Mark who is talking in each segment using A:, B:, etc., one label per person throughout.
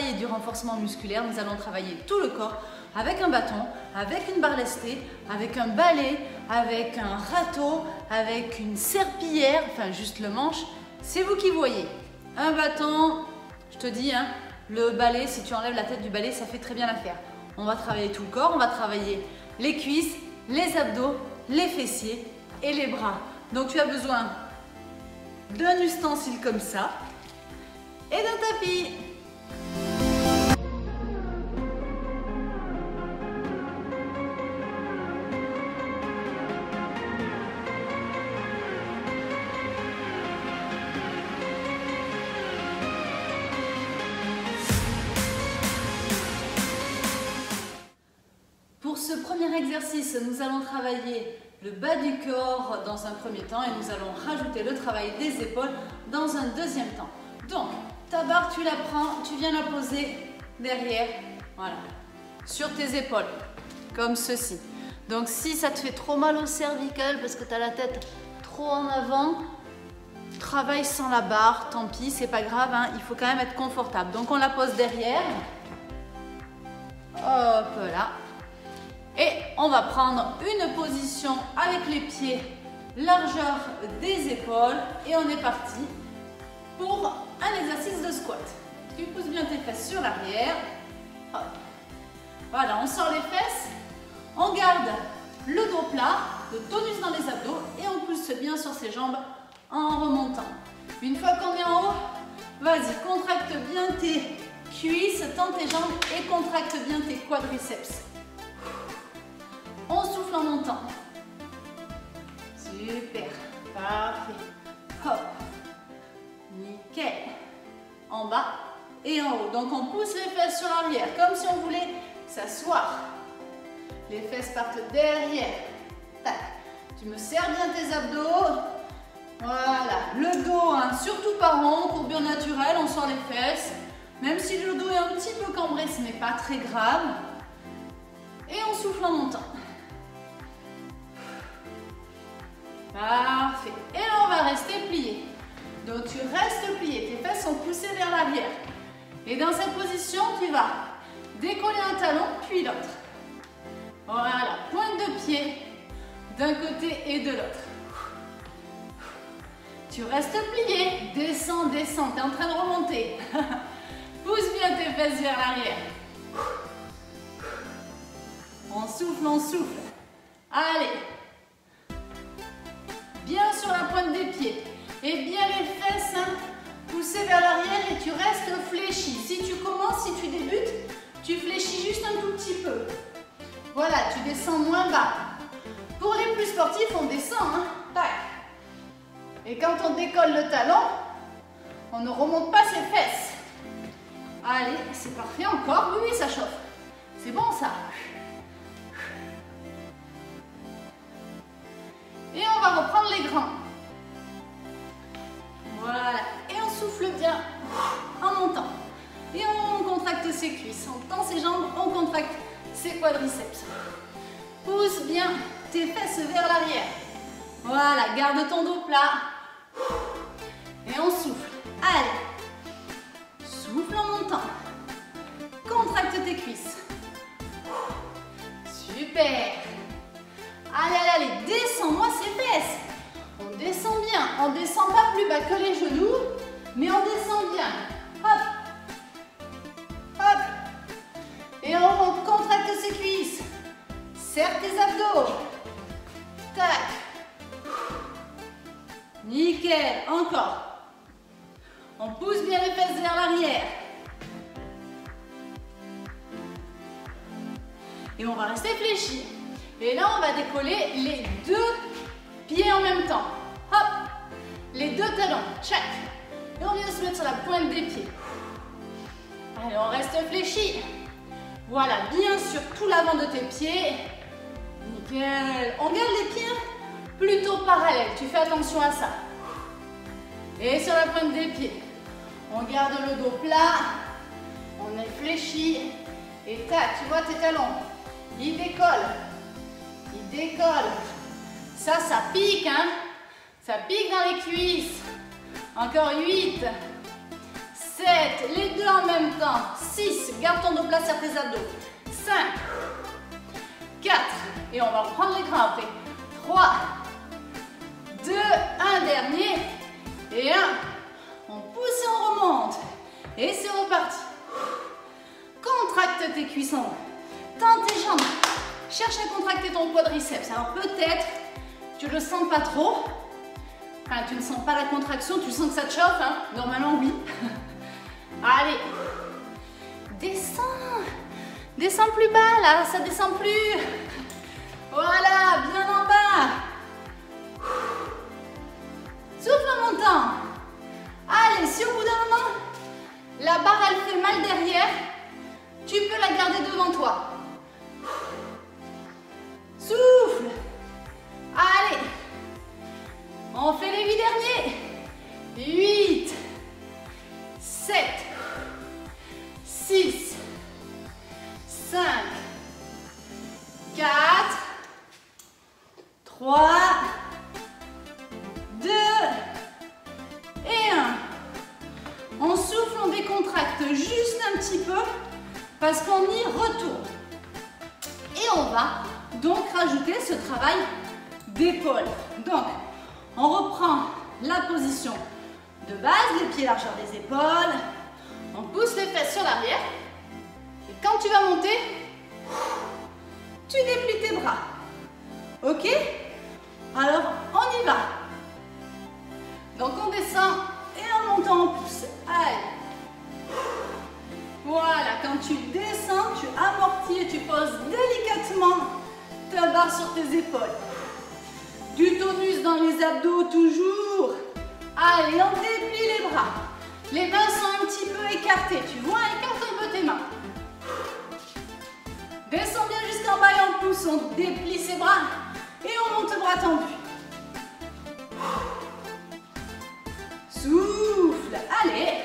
A: travailler du renforcement musculaire, nous allons travailler tout le corps avec un bâton, avec une barre lestée, avec un balai, avec un râteau, avec une serpillière, enfin juste le manche. C'est vous qui voyez. Un bâton, je te dis, hein, le balai, si tu enlèves la tête du balai, ça fait très bien l'affaire. On va travailler tout le corps, on va travailler les cuisses, les abdos, les fessiers et les bras. Donc tu as besoin d'un ustensile comme ça et d'un tapis. Pour ce premier exercice, nous allons travailler le bas du corps dans un premier temps et nous allons rajouter le travail des épaules dans un deuxième temps. Donc, ta barre, tu la prends, tu viens la poser derrière, voilà, sur tes épaules, comme ceci. Donc, si ça te fait trop mal au cervical parce que tu as la tête trop en avant, travaille sans la barre, tant pis, c'est pas grave, hein, il faut quand même être confortable. Donc, on la pose derrière, hop là. Et on va prendre une position avec les pieds, largeur des épaules et on est parti pour un exercice de squat. Tu pousses bien tes fesses sur l'arrière. Voilà, on sort les fesses, on garde le dos plat, le tonus dans les abdos et on pousse bien sur ses jambes en remontant. Une fois qu'on est en haut, vas-y, contracte bien tes cuisses, tends tes jambes et contracte bien tes quadriceps. On souffle en montant. Super, parfait. Hop, nickel. En bas et en haut. Donc on pousse les fesses sur l'arrière, comme si on voulait s'asseoir. Les fesses partent derrière. Tac. Tu me serres bien tes abdos. Voilà, le dos, hein, surtout pas rond, courbure naturelle, on sort les fesses. Même si le dos est un petit peu cambré, ce n'est pas très grave. Et on souffle en montant. Parfait. Et là, on va rester plié. Donc, tu restes plié. Tes fesses sont poussées vers l'arrière. Et dans cette position, tu vas décoller un talon, puis l'autre. Voilà, pointe de pied d'un côté et de l'autre. Tu restes plié. Descends, descends. Tu es en train de remonter. Pousse bien tes fesses vers l'arrière. On souffle, on souffle. Allez. Bien sur la pointe des pieds. Et bien les fesses, hein, poussées vers l'arrière et tu restes fléchi. Si tu commences, si tu débutes, tu fléchis juste un tout petit peu. Voilà, tu descends moins bas. Pour les plus sportifs, on descend. Hein, tac. Et quand on décolle le talon, on ne remonte pas ses fesses. Allez, c'est parfait encore. Oui, oui, ça chauffe. C'est bon ça. Et on va reprendre les grands. Voilà. Et on souffle bien en montant. Et on contracte ses cuisses. On tend ses jambes, on contracte ses quadriceps. Pousse bien tes fesses vers l'arrière. Voilà. Garde ton dos plat. Et on souffle. Allez. Souffle en montant. Contracte tes cuisses. Super. Allez, allez, allez, descends-moi ces fesses. On descend bien. On descend pas plus bas que les genoux, mais on descend bien. Hop. Hop. Et on contracte ses cuisses. Serre tes abdos. Tac. Nickel. Encore. On pousse bien les fesses vers l'arrière. Et on va rester fléchi. Et là, on va décoller les deux pieds en même temps. Hop, les deux talons, check. Et on vient se mettre sur la pointe des pieds. Allez, on reste fléchi. Voilà, bien sur tout l'avant de tes pieds. Nickel. On garde les pieds plutôt parallèles. Tu fais attention à ça. Et sur la pointe des pieds, on garde le dos plat. On est fléchi. Et tac, tu vois tes talons. Ils décollent. Ils décollent. Ça pique, hein. Ça pique dans les cuisses. Encore 8, 7, les deux en même temps. 6, garde ton dos plat, serre tes abdos. 5, 4, et on va reprendre les grands après. 3, 2, un dernier, et 1. On pousse et on remonte. Et c'est reparti. Contracte tes cuissons. Tends tes jambes. Cherche à contracter ton quadriceps. Alors peut-être, tu ne le sens pas trop. Enfin, tu ne sens pas la contraction, tu sens que ça te chauffe, hein? Normalement, oui. Allez. Descends. Descends plus bas, là. Ça descend plus. Voilà, bien en bas. Souffle en montant. Allez, si au bout d'un moment, la barre, elle fait mal derrière, tu peux la garder devant toi. Souffle. Allez. On fait les 8 derniers. 8, 7, 6, 5, 4, 3, 2 et 1. On souffle, on décontracte juste un petit peu parce qu'on y retourne. Et on va donc rajouter ce travail d'épaule. Donc, on reprend la position de base, les pieds largeur des épaules. On pousse les fesses sur l'arrière. Et quand tu vas monter, tu déplies tes bras. Ok? Alors, on y va. Donc, on descend et en montant, on pousse. Allez. Voilà, quand tu descends, tu amortis et tu poses délicatement ta barre sur tes épaules. Du tonus dans les abdos toujours. Allez, on déplie les bras. Les mains sont un petit peu écartées. Tu vois, écarte un peu tes mains. Descends bien jusqu'en bas et on pousse. On déplie ses bras et on monte bras tendus. Souffle. Allez.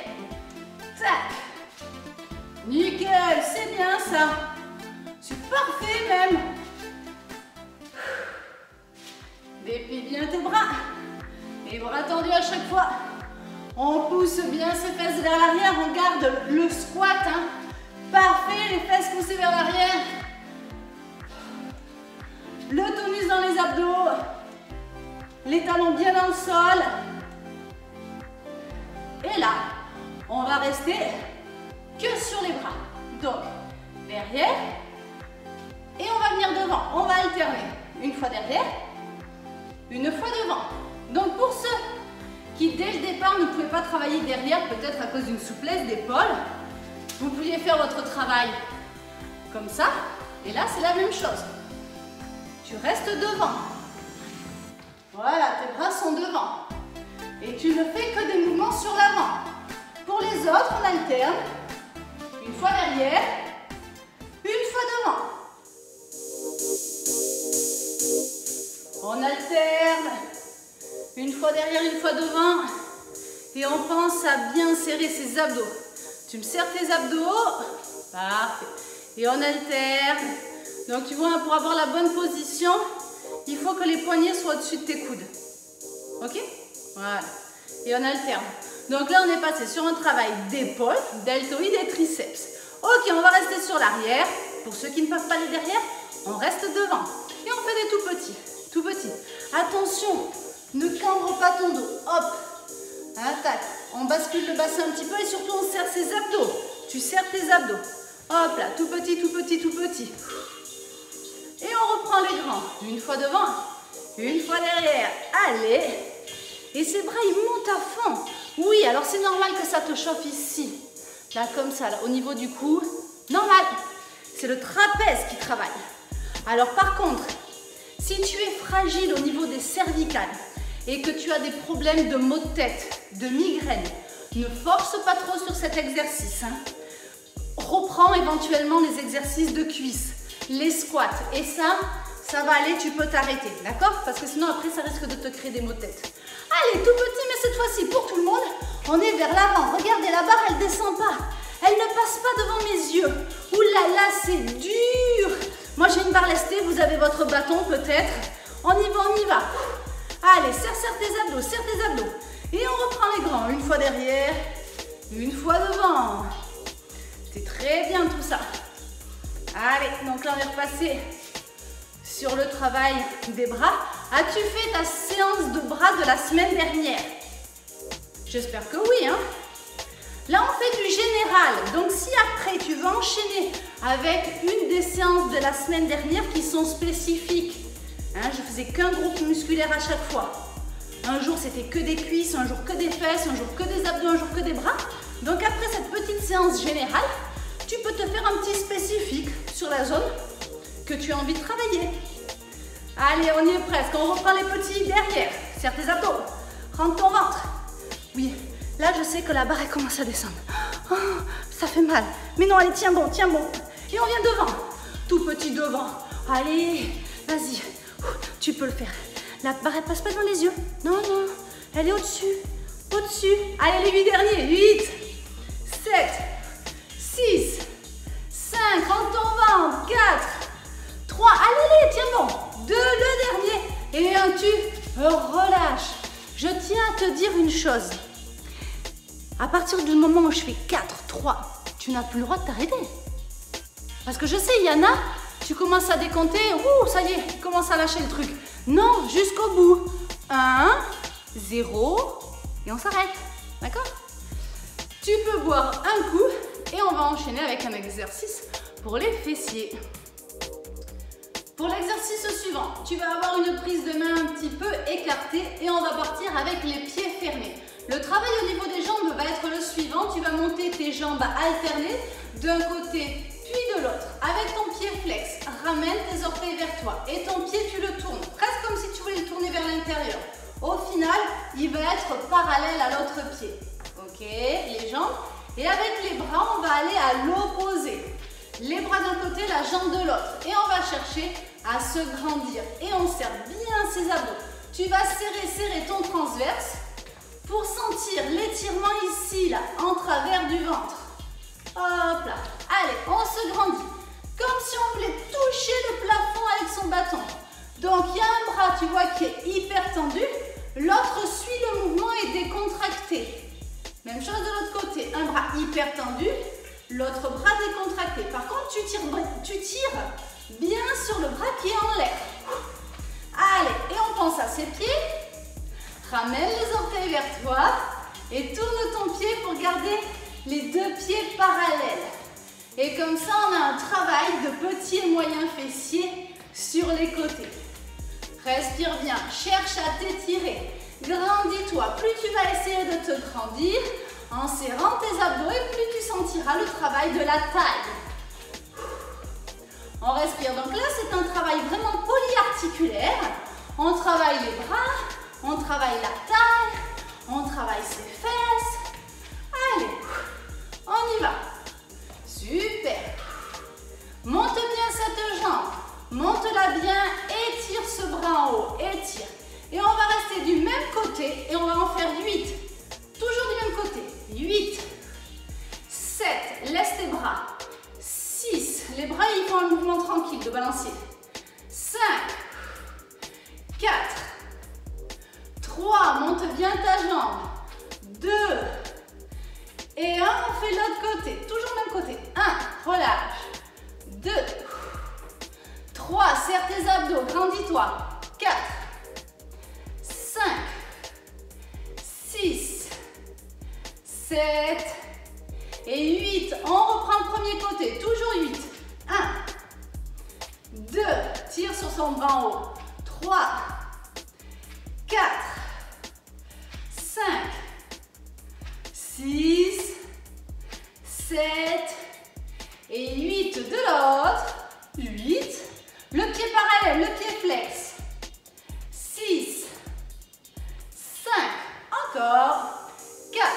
A: Tac. Nickel, c'est bien ça. C'est parfait même. Déplie bien tes bras. Et bras tendus à chaque fois. On pousse bien ses fesses vers l'arrière. On garde le squat. Hein. Parfait, les fesses poussées vers l'arrière. Le tonus dans les abdos. Les talons bien dans le sol. Et là, on va rester que sur les bras. Donc, derrière. Et on va venir devant. On va alterner. Une fois derrière. Une fois devant. Donc pour ceux qui dès le départ ne pouvaient pas travailler derrière, peut-être à cause d'une souplesse d'épaule, vous pouviez faire votre travail comme ça. Et là, c'est la même chose. Tu restes devant. Voilà, tes bras sont devant. Et tu ne fais que des mouvements sur l'avant. Pour les autres, on alterne. Une fois derrière, une fois devant. On alterne. Une fois derrière, une fois devant. Et on pense à bien serrer ses abdos. Tu me serres tes abdos. Parfait. Et on alterne. Donc tu vois, pour avoir la bonne position, il faut que les poignets soient au-dessus de tes coudes. Ok? Voilà. Et on alterne. Donc là, on est passé sur un travail d'épaule, deltoïde et triceps. Ok, on va rester sur l'arrière. Pour ceux qui ne peuvent pas aller derrière, on reste devant. Et on fait des tout petits. Tout petits. Attention, ne cambre pas ton dos. Hop. Attaque. On bascule le bassin un petit peu et surtout on serre ses abdos. Tu serres tes abdos. Hop là, tout petit, tout petit, tout petit. Et on reprend les grands. Une fois devant, une fois derrière. Allez. Et ces bras, ils montent à fond. Oui, alors c'est normal que ça te chauffe ici. Là, comme ça, là, au niveau du cou. Normal. C'est le trapèze qui travaille. Alors par contre, si tu es fragile au niveau des cervicales et que tu as des problèmes de maux de tête, de migraine, ne force pas trop sur cet exercice. Hein. Reprends éventuellement les exercices de cuisses, les squats. Et ça va aller, tu peux t'arrêter. D'accord? Parce que sinon après, ça risque de te créer des maux de tête. Allez, tout petit, mais cette fois-ci, pour tout le monde, on est vers l'avant. Regardez, la barre, elle ne descend pas. Elle ne passe pas devant mes yeux. Ouh là là, c'est dur. Moi, j'ai une barre lestée, vous avez votre bâton peut-être. On y va, on y va. Allez, serre tes abdos, serre tes abdos. Et on reprend les grands. Une fois derrière, Une fois devant. C'est très bien tout ça. Allez, donc là on est repassé sur le travail des bras. As-tu fait ta séance de bras de la semaine dernière? J'espère que oui, hein? Là, on fait du général. Donc, si après, tu veux enchaîner avec une des séances de la semaine dernière qui sont spécifiques, hein, je faisais qu'un groupe musculaire à chaque fois. Un jour, c'était que des cuisses, un jour que des fesses, un jour que des abdos, un jour que des bras. Donc, après cette petite séance générale, tu peux te faire un petit spécifique sur la zone que tu as envie de travailler. Allez, on y est presque. On reprend les petits derrière. Serre tes abdos. Rentre ton ventre. Oui, là, je sais que la barre, elle commence à descendre. Oh, ça fait mal. Mais non, allez, tiens bon, tiens bon. Et on vient devant. Tout petit devant. Allez, vas-y. Tu peux le faire. La barre, elle passe pas dans les yeux. Non, non. Elle est au-dessus. Au-dessus. Allez, les 8 derniers. 8, 7, 6, 5. Rentre ton ventre. 4, 3. Allez, tiens bon. 2, le dernier. Et un, tu relâches. Je tiens à te dire une chose. À partir du moment où je fais 4, 3, tu n'as plus le droit de t'arrêter. Parce que je sais, il y en a, tu commences à décompter, ouh, ça y est, tu commences à lâcher le truc. Non, jusqu'au bout. 1, 0, et on s'arrête. D'accord? Tu peux boire un coup et on va enchaîner avec un exercice pour les fessiers. Pour l'exercice suivant, tu vas avoir une prise de main un petit peu écartée et on va partir avec les pieds fermés. Le travail au niveau des jambes va être le suivant. Tu vas monter tes jambes alternées d'un côté puis de l'autre. Avec ton pied flex, ramène tes orteils vers toi et ton pied tu le tournes, presque comme si tu voulais le tourner vers l'intérieur. Au final, il va être parallèle à l'autre pied. Ok, les jambes. Et avec les bras, on va aller à l'opposé. Les bras d'un côté, la jambe de l'autre. Et on va chercher à se grandir. Et on serre bien ses abdos. Tu vas serrer ton transverse pour sentir l'étirement ici, là, en travers du ventre. Hop là. Allez, on se grandit. Comme si on voulait toucher le plafond avec son bâton. Donc, il y a un bras, tu vois, qui est hyper tendu. L'autre suit le mouvement et décontracté. Même chose de l'autre côté. Un bras hyper tendu. L'autre bras décontracté. Par contre, tu tires bien sur le bras qui est en l'air. Allez, et on pense à ses pieds. Ramène les orteils vers toi et tourne ton pied pour garder les deux pieds parallèles. Et comme ça, on a un travail de petits et moyens fessiers sur les côtés. Respire bien, cherche à t'étirer. Grandis-toi. Plus tu vas essayer de te grandir, en serrant tes abdos et plus tu sentiras le travail de la taille. On respire. Donc là, c'est un travail vraiment polyarticulaire. On travaille les bras, on travaille la taille, on travaille ses fesses. Allez, on y va. Super. Monte bien cette jambe. Monte-la bien, étire ce bras en haut, étire. Et on va rester du même côté et on va en faire 8. Toujours du même côté. 8, 7, laisse tes bras. 6, les bras ils font un mouvement tranquille de balancier. 5, 4, 3, monte bien ta jambe. 2, et 1, on fait l'autre côté. Toujours le même côté. 1, relâche. 2, 3, serre tes abdos, grandis-toi. 4, 5, 6, 7 et 8. On reprend le premier côté, toujours 8. 1, 2, tire sur son bras en haut. 3, 4, 5, 6, 7 et 8 de l'autre. 8. Le pied parallèle, le pied flex. 6, 5, encore. 4,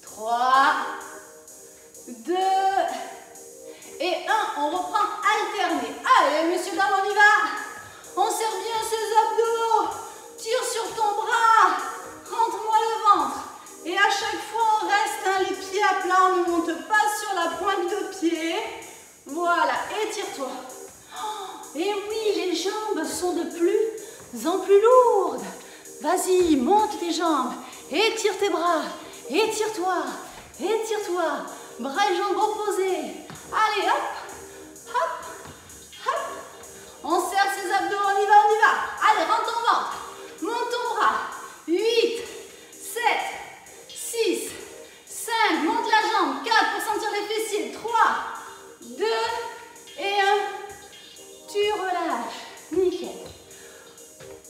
A: 3, 2 et 1. On reprend alterné. Allez, messieurs, dames, on y va. On serre bien ses abdos. Tire sur ton bras. Rentre-moi le ventre. Et à chaque fois, on reste les pieds à plat. On ne monte pas sur la pointe de pied. Voilà, étire-toi. Et oui, les jambes sont de plus en plus lourdes. Vas-y, monte tes jambes. Étire tes bras. Étire-toi, étire-toi. Bras et jambes opposés. Allez, hop, hop, hop. On serre ses abdos, on y va, on y va. Allez, rentre ton ventre. Monte ton bras. 8, 7, 6, 5. Monte la jambe. 4 pour sentir les fessiers. 3, 2 et 1. Tu relâches. Nickel.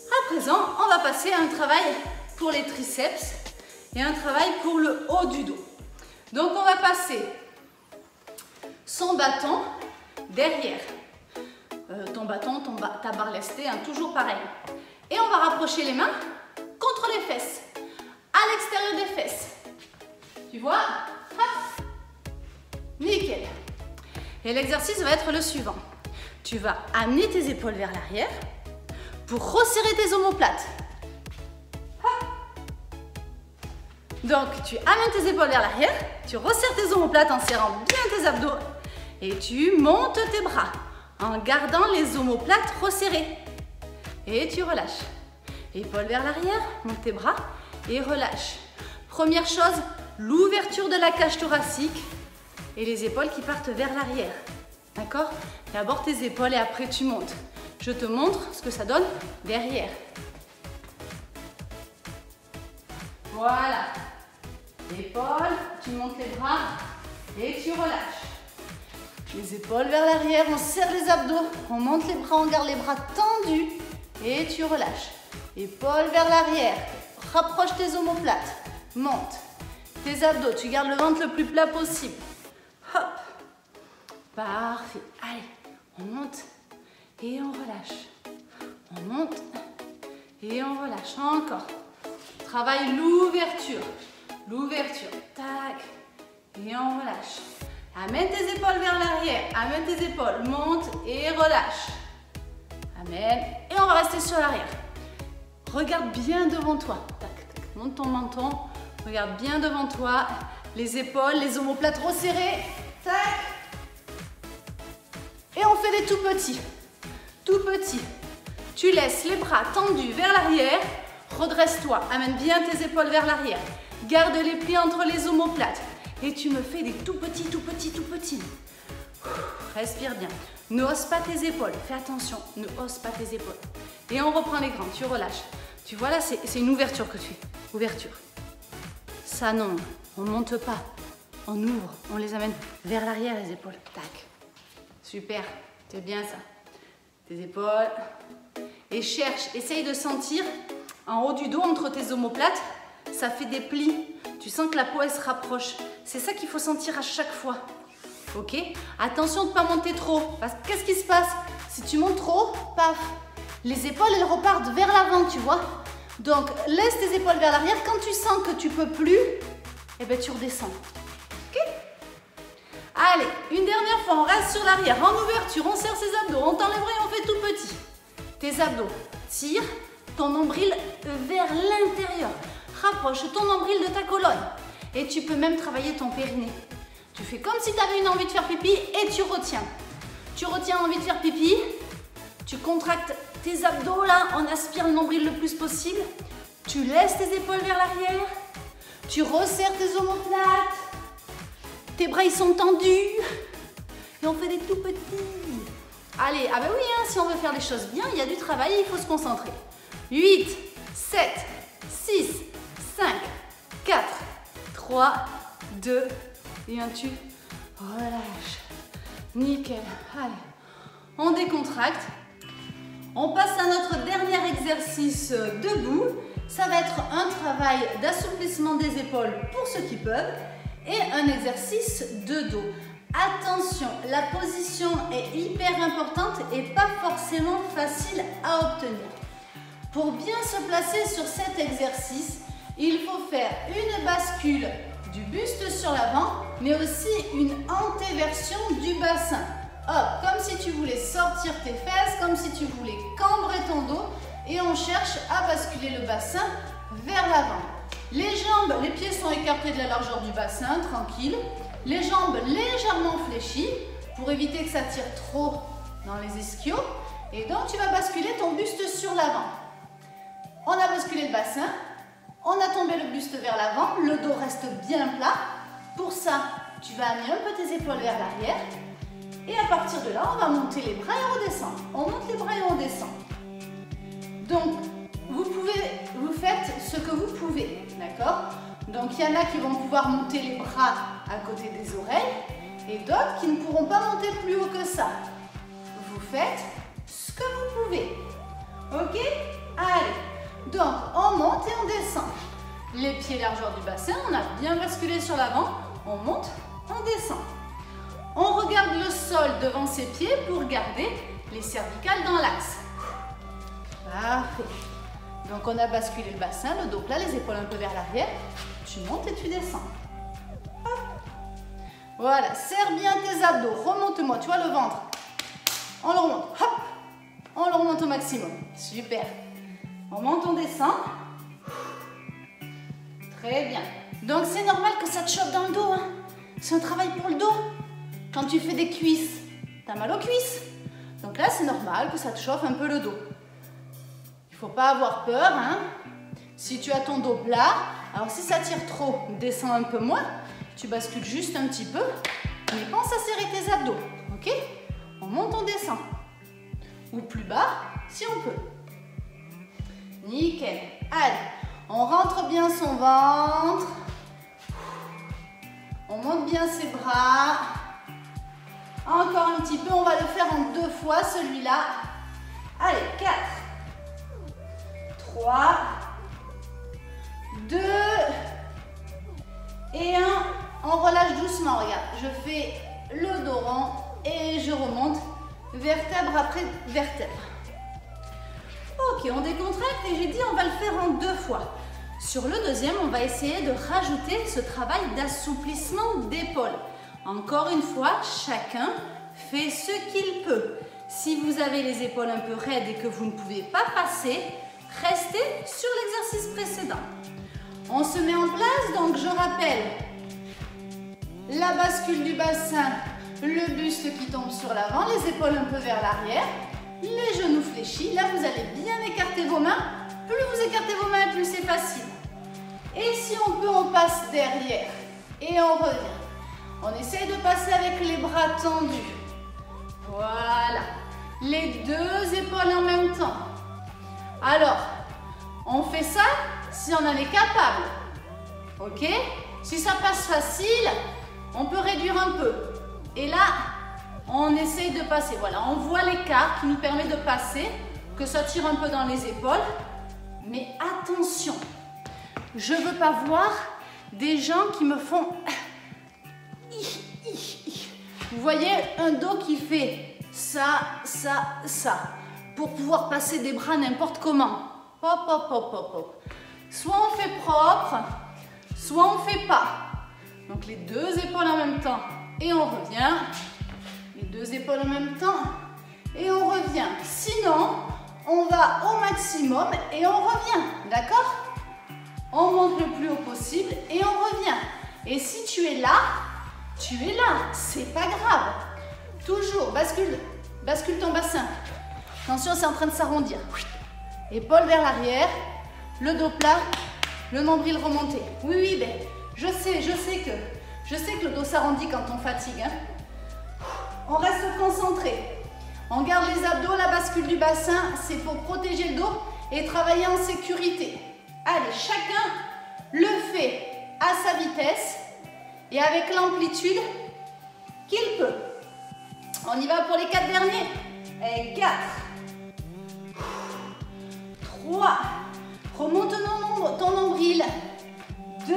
A: À présent, on va passer à un travail pour les triceps et un travail pour le haut du dos. Donc, on va passer son bâton derrière. Ton bâton, ta barre lestée, hein, toujours pareil. Et on va rapprocher les mains contre les fesses, à l'extérieur des fesses. Tu vois? Hop. Nickel. Et l'exercice va être le suivant. Tu vas amener tes épaules vers l'arrière pour resserrer tes omoplates. Hop. Donc, tu amènes tes épaules vers l'arrière, tu resserres tes omoplates en serrant bien tes abdos et tu montes tes bras en gardant les omoplates resserrées. Et tu relâches. Épaules vers l'arrière, monte tes bras et relâche. Première chose, l'ouverture de la cage thoracique et les épaules qui partent vers l'arrière. D'accord? D'abord tes épaules et après tu montes. Je te montre ce que ça donne derrière. Voilà. Épaules, tu montes les bras et tu relâches. Les épaules vers l'arrière, on serre les abdos, on monte les bras, on garde les bras tendus et tu relâches. Épaules vers l'arrière, rapproche tes omoplates, monte. Tes abdos, tu gardes le ventre le plus plat possible. Hop. Parfait. Allez, on monte et on relâche. On monte et on relâche. Encore. Travaille l'ouverture. L'ouverture. Tac. Et on relâche. Amène tes épaules vers l'arrière. Amène tes épaules. Monte et relâche. Amène. Et on va rester sur l'arrière. Regarde bien devant toi. Tac, tac. Monte ton menton. Regarde bien devant toi. Les épaules, les omoplates resserrées. Tac. Et on fait des tout petits. Tout petits. Tu laisses les bras tendus vers l'arrière. Redresse-toi. Amène bien tes épaules vers l'arrière. Garde les plis entre les omoplates. Et tu me fais des tout petits, tout petits, tout petits. Respire bien. Ne hausse pas tes épaules. Fais attention. Ne hausse pas tes épaules. Et on reprend les grands. Tu relâches. Tu vois là, c'est une ouverture que tu fais. Ouverture. Ça non. On ne monte pas. On ouvre. On les amène vers l'arrière, les épaules. Tac. Super. C'est bien ça. Tes épaules. Et cherche. Essaye de sentir en haut du dos, entre tes omoplates. Ça fait des plis. Tu sens que la peau, elle se rapproche. C'est ça qu'il faut sentir à chaque fois. Ok? Attention de ne pas monter trop. Parce que qu'est-ce qui se passe? Si tu montes trop, paf, les épaules, elles repartent vers l'avant, tu vois? Donc, laisse tes épaules vers l'arrière. Quand tu sens que tu peux plus, eh ben, tu redescends. Ok? Allez, une dernière fois, on reste sur l'arrière. En ouverture, on serre ses abdos. On t'enlève et on fait tout petit. Tes abdos, tire ton nombril vers l'intérieur. Rapproche ton nombril de ta colonne. Et tu peux même travailler ton périnée. Tu fais comme si tu avais une envie de faire pipi et tu retiens. Tu retiens envie de faire pipi. Tu contractes tes abdos là. On aspire le nombril le plus possible. Tu laisses tes épaules vers l'arrière. Tu resserres tes omoplates. Tes bras ils sont tendus. Et on fait des tout petits. Allez, ah ben oui, hein, si on veut faire les choses bien, il y a du travail, il faut se concentrer. 8, 7, 6, 5, 4, 3, 2 et un tu relâches. Nickel. Allez, on décontracte. On passe à notre dernier exercice debout. Ça va être un travail d'assouplissement des épaules pour ceux qui peuvent et un exercice de dos. Attention, la position est hyper importante et pas forcément facile à obtenir. Pour bien se placer sur cet exercice, il faut faire une bascule du buste sur l'avant, mais aussi une antéversion du bassin. Hop, comme si tu voulais sortir tes fesses, comme si tu voulais cambrer ton dos, et on cherche à basculer le bassin vers l'avant. Les jambes, les pieds sont écartés de la largeur du bassin, tranquille. Les jambes légèrement fléchies pour éviter que ça tire trop dans les ischios. Et donc tu vas basculer ton buste sur l'avant. On a basculé le bassin. On a tombé le buste vers l'avant, le dos reste bien plat. Pour ça, tu vas amener un peu tes épaules vers l'arrière. Et à partir de là, on va monter les bras et on redescend. On monte les bras et on descend. Donc, vous faites ce que vous pouvez, d'accord? Donc, il y en a qui vont pouvoir monter les bras à côté des oreilles et d'autres qui ne pourront pas monter plus haut que ça. Vous faites ce que vous pouvez. Ok? Allez. Donc, on monte et on descend. Les pieds largeur du bassin, on a bien basculé sur l'avant. On monte, on descend. On regarde le sol devant ses pieds pour garder les cervicales dans l'axe. Parfait. Donc, on a basculé le bassin, le dos plat, les épaules un peu vers l'arrière. Tu montes et tu descends. Hop. Voilà, serre bien tes abdos. Remonte-moi, tu vois le ventre. On le remonte. Hop. On le remonte au maximum. Super. On monte, on descend. Très bien. Donc, c'est normal que ça te chauffe dans le dos. Hein. C'est un travail pour le dos. Quand tu fais des cuisses, tu as mal aux cuisses. Donc là, c'est normal que ça te chauffe un peu le dos. Il ne faut pas avoir peur. Hein. Si tu as ton dos plat, alors si ça tire trop, descends un peu moins. Tu bascules juste un petit peu. Mais pense à serrer tes abdos. Ok? On monte, on descend. Ou plus bas, si on peut. Nickel. Allez, on rentre bien son ventre. On monte bien ses bras. Encore un petit peu, on va le faire en 2 fois celui-là. Allez, 4, 3, 2 et 1. On relâche doucement, regarde. Je fais le dos rond et je remonte vertèbre après vertèbre. Ok, on décontracte et j'ai dit on va le faire en 2 fois. Sur le deuxième, on va essayer de rajouter ce travail d'assouplissement d'épaule. Encore une fois, chacun fait ce qu'il peut. Si vous avez les épaules un peu raides et que vous ne pouvez pas passer, restez sur l'exercice précédent. On se met en place, donc je rappelle la bascule du bassin, le buste qui tombe sur l'avant, les épaules un peu vers l'arrière, les genoux fléchis. Là, vous allez bien écarter vos mains. Plus vous écartez vos mains, plus c'est facile. Et si on peut, on passe derrière et on revient. On essaye de passer avec les bras tendus. Voilà. Les 2 épaules en même temps. Alors, on fait ça si on en est capable. Ok? Si ça passe facile, on peut réduire un peu. Et là, on essaye de passer. Voilà, on voit l'écart qui nous permet de passer, que ça tire un peu dans les épaules. Mais attention, je ne veux pas voir des gens qui me font... Vous voyez, un dos qui fait ça, ça, ça, pour pouvoir passer des bras n'importe comment. Hop, hop, hop, hop, hop. Soit on fait propre, soit on ne fait pas. Donc les 2 épaules en même temps et on revient. Les 2 épaules en même temps et on revient. Sinon, on va au maximum et on revient. D'accord? On monte le plus haut possible et on revient. Et si tu es là, c'est pas grave. Toujours, bascule ton bassin. Attention, c'est en train de s'arrondir. Épaules vers l'arrière, le dos plat, le nombril remonté. Oui, oui, ben, je sais que le dos s'arrondit quand on fatigue. Hein. On reste concentré. On garde les abdos, la bascule du bassin, c'est pour protéger le dos et travailler en sécurité. Allez, chacun le fait à sa vitesse et avec l'amplitude qu'il peut. On y va pour les 4 derniers. Et 4, 3, remonte ton nombril, 2,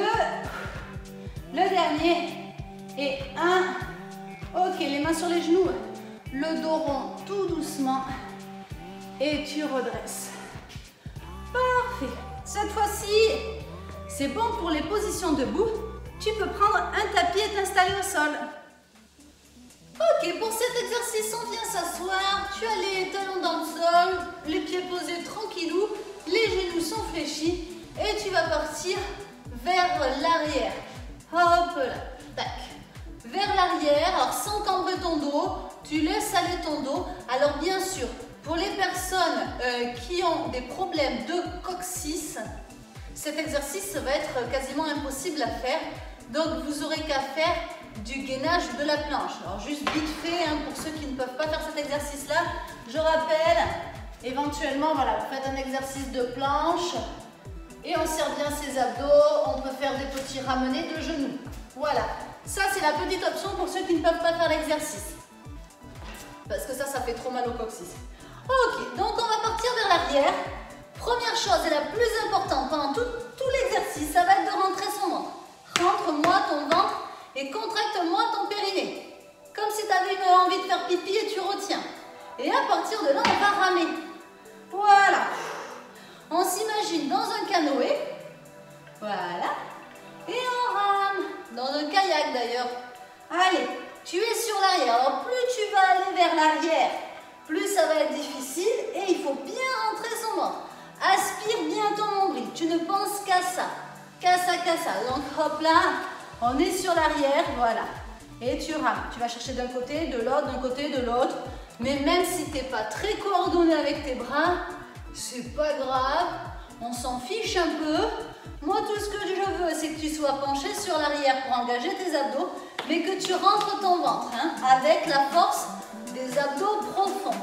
A: le dernier et 1. Ok, les mains sur les genoux, le dos rond tout doucement et tu redresses. Parfait. Cette fois-ci, c'est bon pour les positions debout. Tu peux prendre un tapis et t'installer au sol. Ok, pour cet exercice, on vient s'asseoir. Tu as les talons dans le sol, les pieds posés tranquillou, les genoux sont fléchis et tu vas partir vers l'arrière. Hop là, tac. Vers l'arrière, alors sans cambrer ton dos, tu laisses aller ton dos. Alors bien sûr, pour les personnes qui ont des problèmes de coccyx, cet exercice va être quasiment impossible à faire. Donc, vous aurez qu'à faire du gainage de la planche. Alors, juste vite fait, hein, pour ceux qui ne peuvent pas faire cet exercice-là, je rappelle, éventuellement, voilà, vous faites un exercice de planche et on serre bien ses abdos. On peut faire des petits ramenés de genoux. Voilà, ça c'est la petite option pour ceux qui ne peuvent pas faire l'exercice. Parce que ça fait trop mal au coccyx. Ok, donc on va partir vers l'arrière. Première chose et la plus importante pendant tout l'exercice, ça va être de rentrer son ventre. Rentre-moi ton ventre et contracte-moi ton périnée. Comme si tu avais envie de faire pipi et tu retiens. Et à partir de là, on va ramer. Voilà. On s'imagine dans un canoë. Voilà. Et on rame. Dans un kayak d'ailleurs. Allez, tu es sur l'arrière. Alors plus tu vas aller vers l'arrière, plus ça va être difficile. Et il faut bien rentrer son ventre. Aspire bien ton nombril. Tu ne penses qu'à ça. Qu'à ça, qu'à ça. Donc hop là, on est sur l'arrière. Voilà. Et tu rames. Tu vas chercher d'un côté, de l'autre, d'un côté, de l'autre. Mais même si tu n'es pas très coordonné avec tes bras, c'est pas grave. On s'en fiche un peu. Moi, tout ce que je veux, c'est que tu sois penché sur l'arrière pour engager tes abdos, mais que tu rentres ton ventre hein, avec la force des abdos profonds.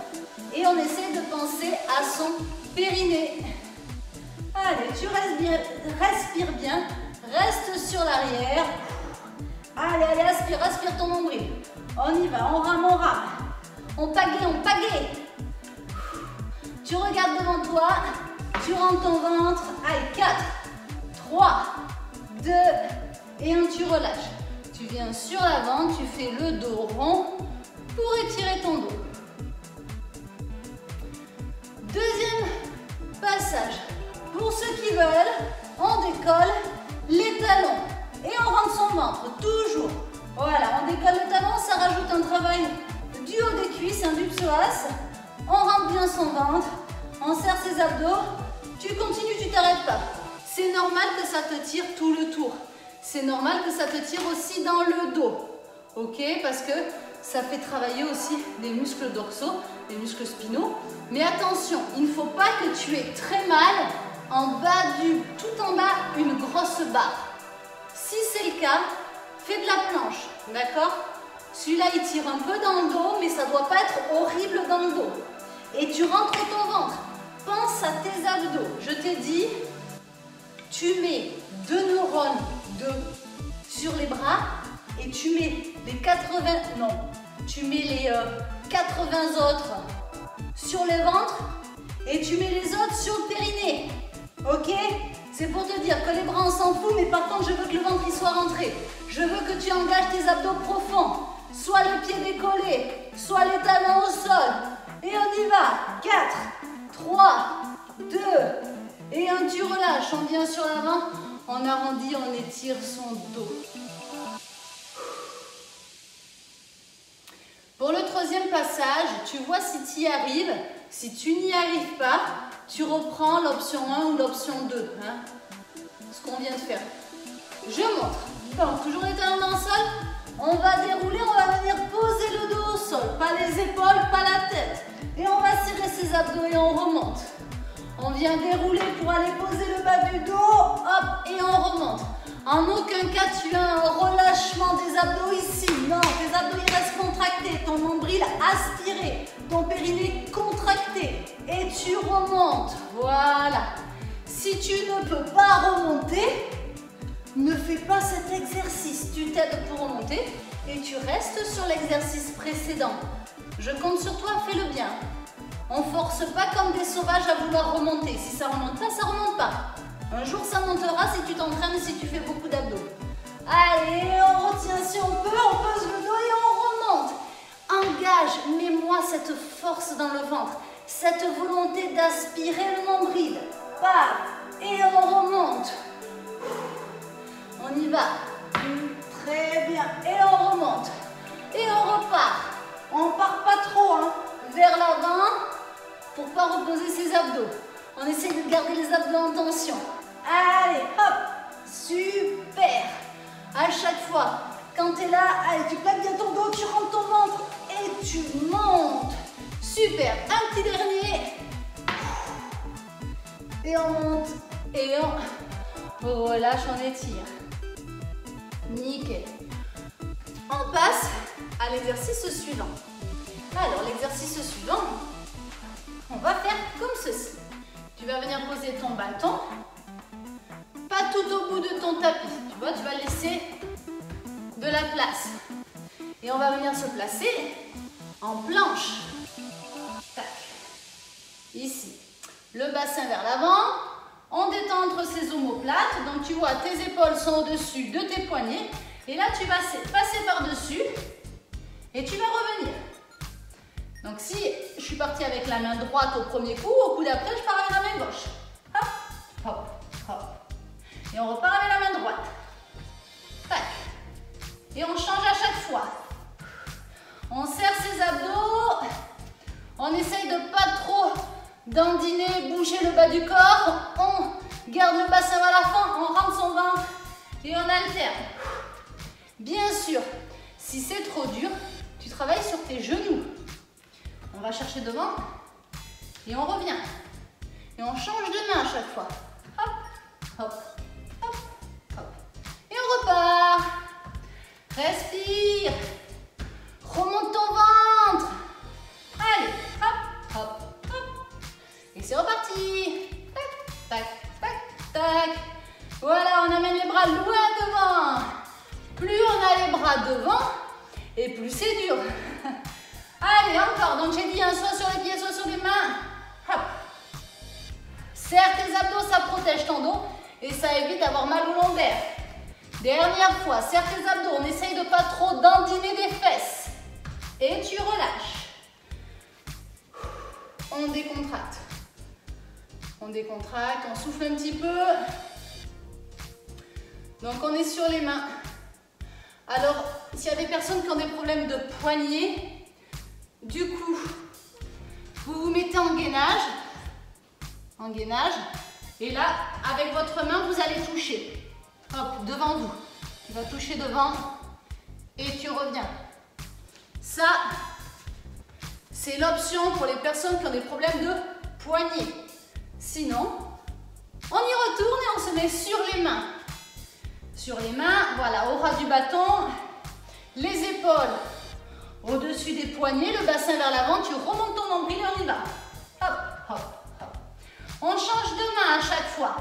A: Et on essaie de penser à son périnée. Allez, tu respires bien, reste sur l'arrière. Allez, allez, aspire, aspire ton nombril. On y va, on rame, on rame. On pagaie, on pagaie. Tu regardes devant toi, tu rentres ton ventre. Allez, 4, 3, 2 et 1, tu relâches. Tu viens sur l'avant, tu fais le dos rond pour étirer ton dos. Deuxième passage. Pour ceux qui veulent, on décolle les talons et on rentre son ventre, toujours. Voilà, on décolle le talon, ça rajoute un travail du haut des cuisses, un du psoas. On rentre bien son ventre, on serre ses abdos. Tu continues, tu t'arrêtes pas. C'est normal que ça te tire tout le tour. C'est normal que ça te tire aussi dans le dos. Ok, parce que ça fait travailler aussi les muscles dorsaux, les muscles spinaux. Mais attention, il ne faut pas que tu aies très mal en bas tout en bas, une grosse barre. Si c'est le cas, fais de la planche, d'accord? Celui-là, il tire un peu dans le dos, mais ça ne doit pas être horrible dans le dos. Et tu rentres ton ventre. Pense à tes abdos. Je t'ai dit, tu mets 2 neurones sur les bras et tu mets les 80 autres sur le ventre et tu mets les autres sur le périnée. Ok? C'est pour te dire que les bras on s'en fout, mais par contre je veux que le ventre il soit rentré. Je veux que tu engages tes abdos profonds, soit les pieds décollés, soit les talons au sol. Et on y va. 4, 3, 2 et 1, tu relâches. On vient sur l'avant, on arrondit, on étire son dos. Pour le troisième passage, tu vois si tu y arrives. Si tu n'y arrives pas, tu reprends l'option 1 ou l'option 2. Hein, ce qu'on vient de faire. Je montre. Donc, toujours les talons dans le sol. On va dérouler, on va venir poser le dos au sol. Pas les épaules, pas la tête. Et on va serrer ses abdos et on remonte. On vient dérouler pour aller poser le bas du dos. Hop, et on remonte. En aucun cas, tu as un relâchement des abdos ici. Non, tes abdos, ils restent contractés. Ton nombril aspiré. Ton périnée contracté. Et tu remontes. Voilà. Si tu ne peux pas remonter, ne fais pas cet exercice. Tu t'aides pour remonter et tu restes sur l'exercice précédent. Je compte sur toi, fais-le bien. On ne force pas comme des sauvages à vouloir remonter. Si ça ne remonte pas, ça ne remonte pas. Un jour, ça montera si tu t'entraînes et si tu fais beaucoup d'abdos. Allez, on retient si on peut, on pose le dos et on remonte. Engage, mets-moi cette force dans le ventre, cette volonté d'aspirer le nombril. Paf, et on remonte. On y va. Très bien. Et on remonte. Et on repart. On part pas trop, hein, vers l'avant pour pas reposer ses abdos. On essaie de garder les abdos en tension. Allez, hop, super. À chaque fois, quand tu es là, allez, tu plaques bien ton dos, tu rentres ton ventre et tu montes. Super. Un petit dernier. Et on monte. Et On relâche, on étire. Nickel. On passe à l'exercice suivant. Alors, l'exercice suivant, on va faire comme ceci. Tu vas venir poser ton bâton, pas tout au bout de ton tapis. Tu vois, tu vas laisser de la place. Et on va venir se placer en planche. Tac. Ici. Le bassin vers l'avant. On détend entre ses omoplates. Donc, tu vois, tes épaules sont au-dessus de tes poignets. Et là, tu vas passer par-dessus et tu vas revenir. Donc, si je suis partie avec la main droite au premier coup, au coup d'après, je pars avec la main gauche. Hop, hop, hop. Et on repart avec la main droite. Tac. Et on change à chaque fois. On serre ses abdos. On essaye de pas trop dandiner, bouger le bas du corps. On garde le bassin à la fin, on rentre son ventre et on alterne. Bien sûr, si c'est trop dur, tu travailles sur tes genoux. On va chercher devant et on revient. Et on change de main à chaque fois. Hop, hop, hop, hop. Et on repart. Respire. Remonte ton ventre. Allez, hop, hop, hop. Et c'est reparti. Tac, tac, tac, tac. Voilà, on amène les bras loin devant. Plus on a les bras devant, et plus c'est dur. Allez, encore. Donc j'ai dit, soit sur les pieds, soit sur les mains. Hop. Serre tes abdos, ça protège ton dos et ça évite d'avoir mal au lombaire. Dernière fois, serre tes abdos. On essaye de pas trop dandiner des fesses. Et tu relâches. On décontracte. On décontracte, on souffle un petit peu. Donc on est sur les mains. Alors, s'il y a des personnes qui ont des problèmes de poignet, du coup, vous vous mettez en gainage, et là, avec votre main, vous allez toucher. Hop, devant vous. Tu vas toucher devant et tu reviens. Ça, c'est l'option pour les personnes qui ont des problèmes de poignet. Sinon, on y retourne et on se met sur les mains. Sur les mains, voilà, au ras du bâton, les épaules au-dessus des poignets, le bassin vers l'avant, tu remontes ton nombril et on y va. Hop, hop, hop. On change de main à chaque fois.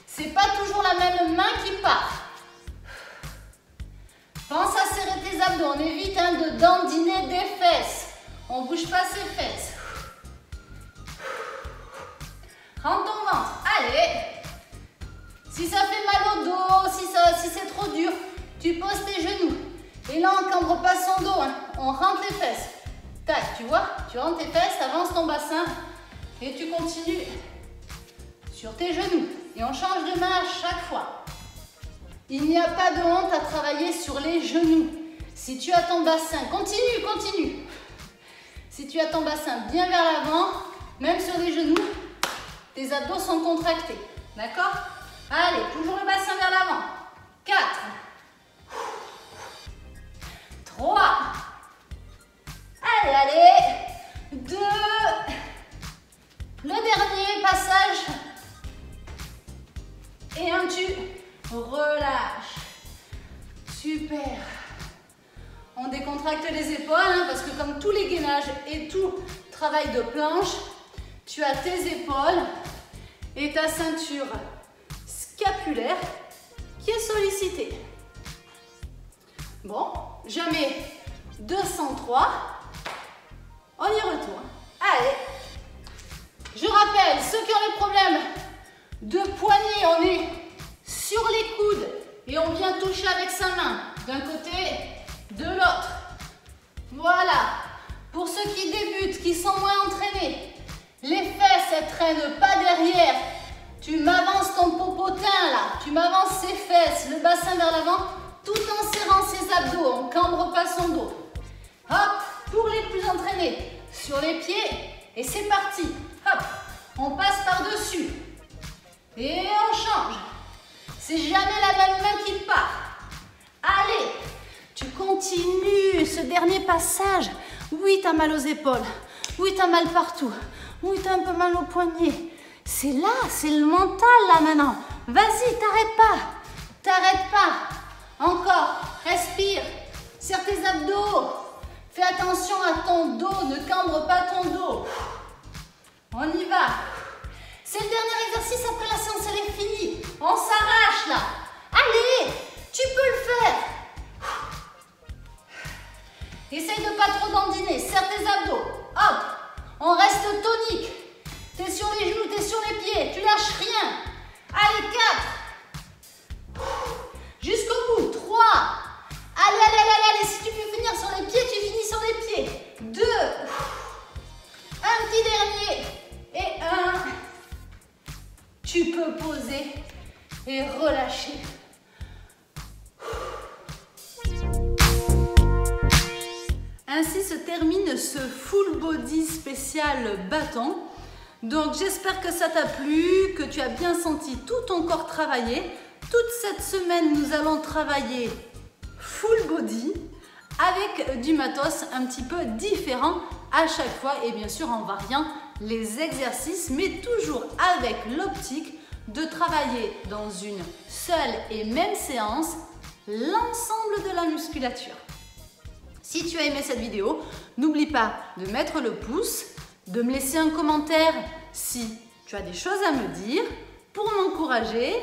A: C'est pas toujours la même main qui part. Pense à serrer tes abdos, on évite de dandiner des fesses. On bouge pas ses fesses. Rentre ton ventre, allez. Si ça fait mal au dos, si c'est trop dur, tu poses tes genoux. Et là, on cambre pas son dos, on rentre les fesses. Tac, tu vois, tu rentres tes fesses, avances ton bassin et tu continues sur tes genoux. Et on change de main à chaque fois. Il n'y a pas de honte à travailler sur les genoux. Si tu as ton bassin, continue, continue. Si tu as ton bassin bien vers l'avant, même sur les genoux, tes abdos sont contractés. D'accord ? Allez, toujours le bassin vers l'avant. 4. 3. Allez, allez. 2. Le dernier passage. Et un tu relâches. Super. On décontracte les épaules parce que comme tous les gainages et tout travail de planche, tu as tes épaules et ta ceinture scapulaire qui est sollicitée. Bon, je mets 203. On y retourne. Allez. Je rappelle, ceux qui ont les problèmes de poignet, on est sur les coudes et on vient toucher avec sa main d'un côté, de l'autre. Voilà. Pour ceux qui débutent, qui sont moins entraînés, les fesses, elles traînent pas derrière. Tu m'avances ton popotin là, tu m'avances ses fesses, le bassin vers l'avant, tout en serrant ses abdos, on cambre pas son dos. Hop, pour les plus entraînés, sur les pieds, et c'est parti. Hop, on passe par-dessus. Et on change. C'est jamais la même main qui part. Allez, tu continues ce dernier passage. Oui, tu as mal aux épaules. Oui, tu as mal partout. Oui, tu as un peu mal au poignet. C'est là, c'est le mental là maintenant. Vas-y, t'arrêtes pas. T'arrêtes pas. Encore. Respire. Serre tes abdos. Fais attention à ton dos. Ne cambre pas ton dos. On y va. C'est le dernier exercice. Après la séance, elle est finie. On s'arrache là. Allez, tu peux le faire. Essaye de pas trop dandiner. Serre tes abdos. Hop. On reste tonique. T'es sur les genoux, t'es sur les pieds. Tu lâches rien. Allez, 4. Jusqu'au bout. 3. Allez. Si tu peux finir sur les pieds, tu finis sur les pieds. 2. Un petit dernier. Et 1. Tu peux poser et relâcher. Ainsi se termine ce full body spécial bâton. Donc j'espère que ça t'a plu, que tu as bien senti tout ton corps travailler. Toute cette semaine, nous allons travailler full body avec du matos un petit peu différent à chaque fois et bien sûr en variant les exercices, mais toujours avec l'optique de travailler dans une seule et même séance l'ensemble de la musculature. Si tu as aimé cette vidéo, n'oublie pas de mettre le pouce, de me laisser un commentaire si tu as des choses à me dire pour m'encourager.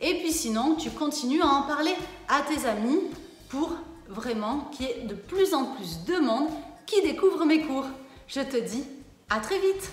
A: Et puis sinon, tu continues à en parler à tes amis pour vraiment qu'il y ait de plus en plus de monde qui découvre mes cours. Je te dis à très vite.